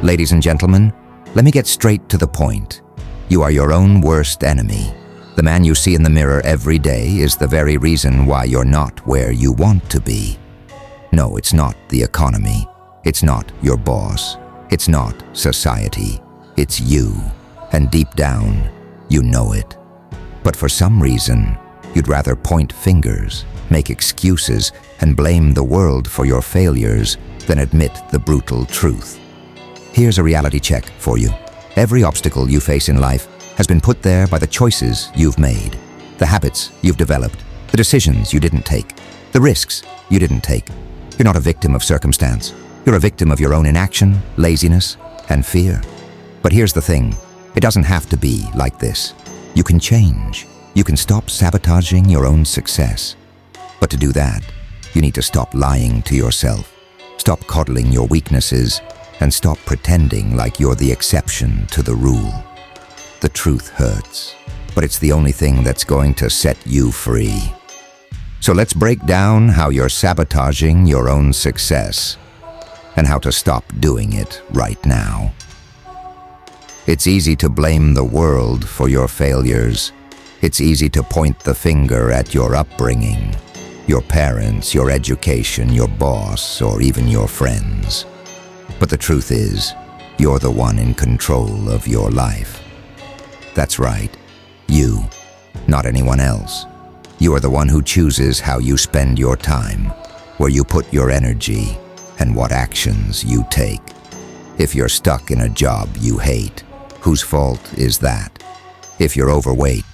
Ladies and gentlemen, let me get straight to the point. You are your own worst enemy. The man you see in the mirror every day is the very reason why you're not where you want to be. No, it's not the economy. It's not your boss. It's not society. It's you. And deep down, you know it. But for some reason, you'd rather point fingers, make excuses, and blame the world for your failures than admit the brutal truth. Here's a reality check for you. Every obstacle you face in life has been put there by the choices you've made, the habits you've developed, the decisions you didn't take, the risks you didn't take. You're not a victim of circumstance. You're a victim of your own inaction, laziness, and fear. But here's the thing. It doesn't have to be like this. You can change. You can stop sabotaging your own success. But to do that, you need to stop lying to yourself, stop coddling your weaknesses, and stop pretending like you're the exception to the rule. The truth hurts, but it's the only thing that's going to set you free. So let's break down how you're sabotaging your own success and how to stop doing it right now. It's easy to blame the world for your failures. It's easy to point the finger at your upbringing, your parents, your education, your boss, or even your friends. But the truth is, you're the one in control of your life. That's right, you, not anyone else. You are the one who chooses how you spend your time, where you put your energy, and what actions you take. If you're stuck in a job you hate, whose fault is that? If you're overweight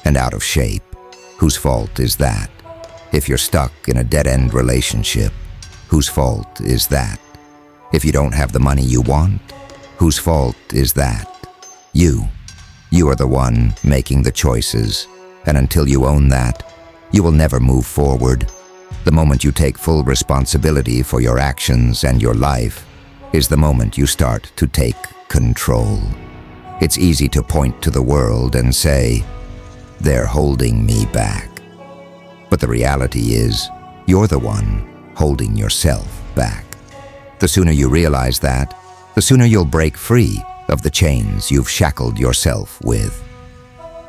and out of shape, whose fault is that? If you're stuck in a dead-end relationship, whose fault is that? If you don't have the money you want, whose fault is that? You. You are the one making the choices, and until you own that, you will never move forward. The moment you take full responsibility for your actions and your life is the moment you start to take control. It's easy to point to the world and say, "They're holding me back." But the reality is, you're the one holding yourself back. The sooner you realize that, the sooner you'll break free of the chains you've shackled yourself with.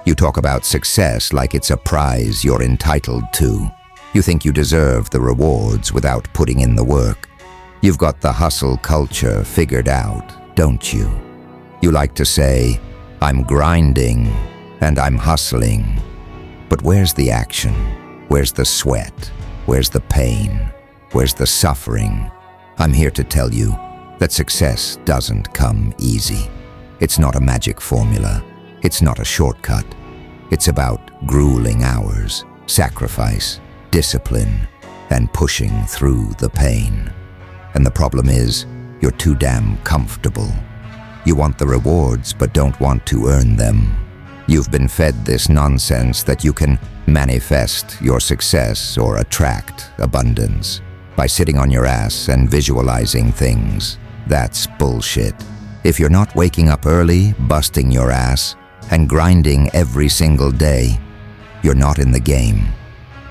You talk about success like it's a prize you're entitled to. You think you deserve the rewards without putting in the work. You've got the hustle culture figured out, don't you? You like to say, "I'm grinding and I'm hustling." But where's the action? Where's the sweat? Where's the pain? Where's the suffering? I'm here to tell you that success doesn't come easy. It's not a magic formula. It's not a shortcut. It's about grueling hours, sacrifice, discipline, and pushing through the pain. And the problem is, you're too damn comfortable. You want the rewards but don't want to earn them. You've been fed this nonsense that you can manifest your success or attract abundance by sitting on your ass and visualizing things. That's bullshit. If you're not waking up early, busting your ass, and grinding every single day, you're not in the game.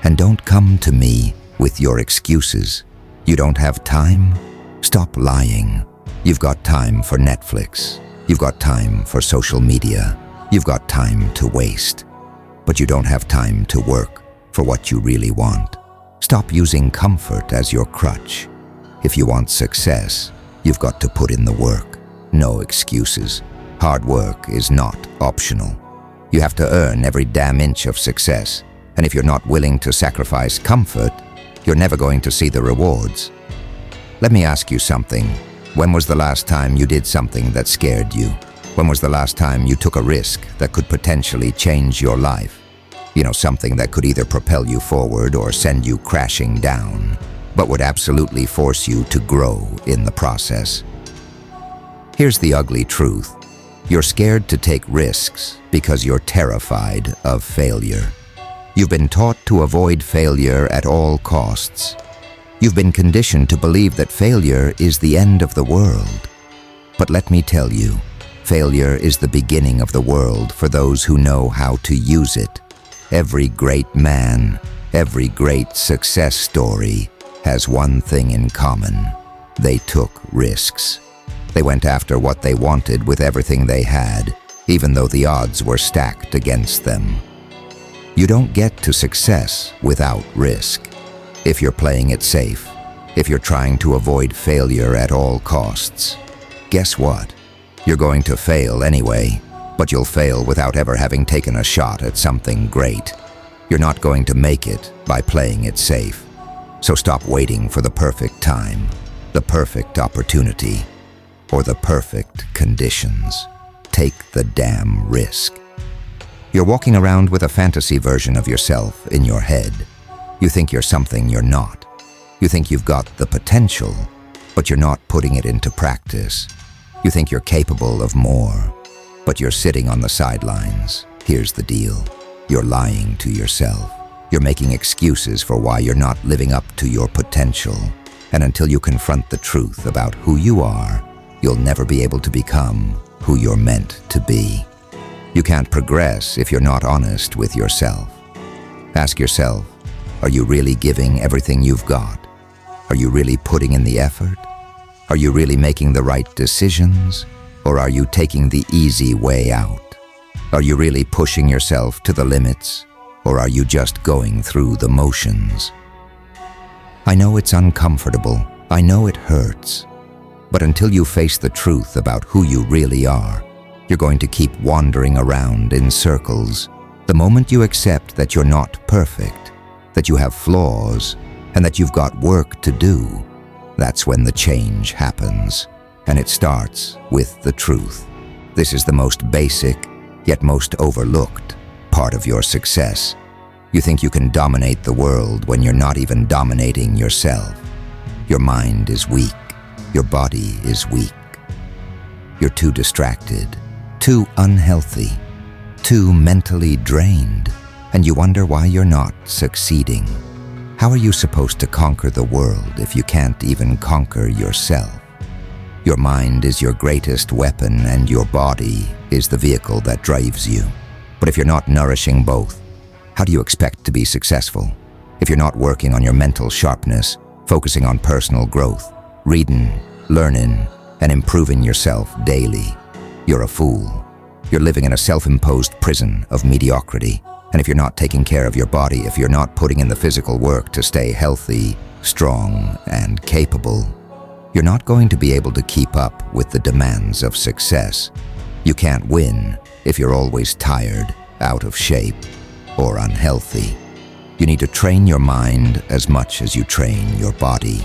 And don't come to me with your excuses. You don't have time? Stop lying. You've got time for Netflix. You've got time for social media. You've got time to waste. But you don't have time to work for what you really want. Stop using comfort as your crutch. If you want success, you've got to put in the work. No excuses. Hard work is not optional. You have to earn every damn inch of success. And if you're not willing to sacrifice comfort, you're never going to see the rewards. Let me ask you something. When was the last time you did something that scared you? When was the last time you took a risk that could potentially change your life? You know, something that could either propel you forward or send you crashing down, but would absolutely force you to grow in the process. Here's the ugly truth. You're scared to take risks because you're terrified of failure. You've been taught to avoid failure at all costs. You've been conditioned to believe that failure is the end of the world. But let me tell you, failure is the beginning of the world for those who know how to use it. Every great man, every great success story has one thing in common. They took risks. They went after what they wanted with everything they had, even though the odds were stacked against them. You don't get to success without risk. If you're playing it safe, if you're trying to avoid failure at all costs, guess what? You're going to fail anyway, but you'll fail without ever having taken a shot at something great. You're not going to make it by playing it safe. So stop waiting for the perfect time, the perfect opportunity, or the perfect conditions. Take the damn risk. You're walking around with a fantasy version of yourself in your head. You think you're something you're not. You think you've got the potential, but you're not putting it into practice. You think you're capable of more, but you're sitting on the sidelines. Here's the deal. You're lying to yourself. You're making excuses for why you're not living up to your potential. And until you confront the truth about who you are, you'll never be able to become who you're meant to be. You can't progress if you're not honest with yourself. Ask yourself, are you really giving everything you've got? Are you really putting in the effort? Are you really making the right decisions? Or are you taking the easy way out? Are you really pushing yourself to the limits? Or are you just going through the motions? I know it's uncomfortable. I know it hurts. But until you face the truth about who you really are, you're going to keep wandering around in circles. The moment you accept that you're not perfect, that you have flaws, and that you've got work to do, that's when the change happens. And it starts with the truth. This is the most basic, yet most overlooked part of your success. You think you can dominate the world when you're not even dominating yourself. Your mind is weak. Your body is weak. You're too distracted, too unhealthy, too mentally drained, and you wonder why you're not succeeding. How are you supposed to conquer the world if you can't even conquer yourself? Your mind is your greatest weapon and your body is the vehicle that drives you. But if you're not nourishing both, how do you expect to be successful? If you're not working on your mental sharpness, focusing on personal growth, reading, learning, and improving yourself daily, you're a fool. You're living in a self-imposed prison of mediocrity. And if you're not taking care of your body, if you're not putting in the physical work to stay healthy, strong, and capable, you're not going to be able to keep up with the demands of success. You can't win if you're always tired, out of shape, or unhealthy. You need to train your mind as much as you train your body.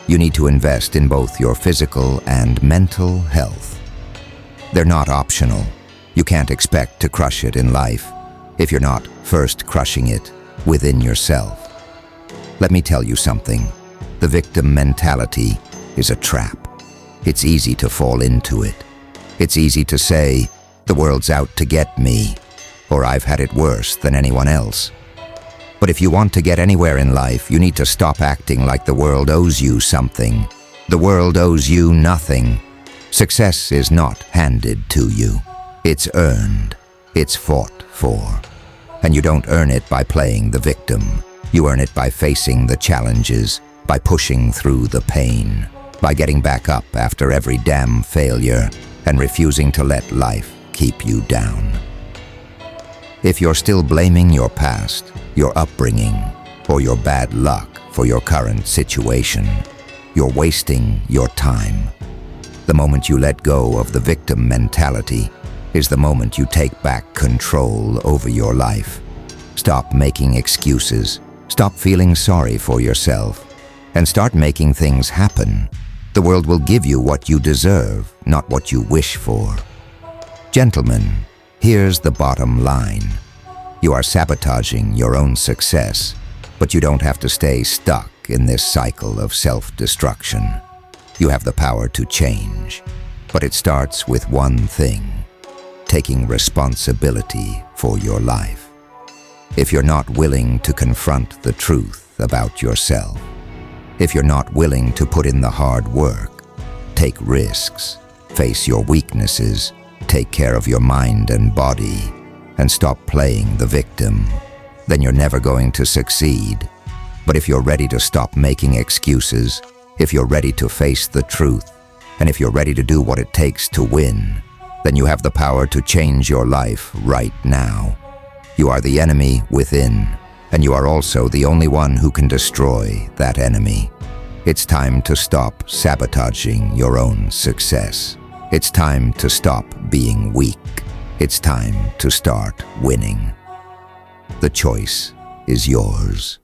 You need to invest in both your physical and mental health. They're not optional. You can't expect to crush it in life if you're not first crushing it within yourself. Let me tell you something. The victim mentality is a trap. It's easy to fall into it. It's easy to say, the world's out to get me, or I've had it worse than anyone else. But if you want to get anywhere in life, you need to stop acting like the world owes you something. The world owes you nothing. Success is not handed to you. It's earned. It's fought for. And you don't earn it by playing the victim. You earn it by facing the challenges, by pushing through the pain, by getting back up after every damn failure and refusing to let life keep you down. If you're still blaming your past, your upbringing, or your bad luck for your current situation, you're wasting your time. The moment you let go of the victim mentality is the moment you take back control over your life. Stop making excuses. Stop feeling sorry for yourself. And start making things happen. The world will give you what you deserve, not what you wish for. Gentlemen, here's the bottom line. You are sabotaging your own success, but you don't have to stay stuck in this cycle of self-destruction. You have the power to change, but it starts with one thing: taking responsibility for your life. If you're not willing to confront the truth about yourself, if you're not willing to put in the hard work, take risks, face your weaknesses, take care of your mind and body, and stop playing the victim, then you're never going to succeed. But if you're ready to stop making excuses, if you're ready to face the truth, And if you're ready to do what it takes to win, then you have the power to change your life right now. You are the enemy within, and you are also the only one who can destroy that enemy. It's time to stop sabotaging your own success. It's time to stop being weak. It's time to start winning. The choice is yours.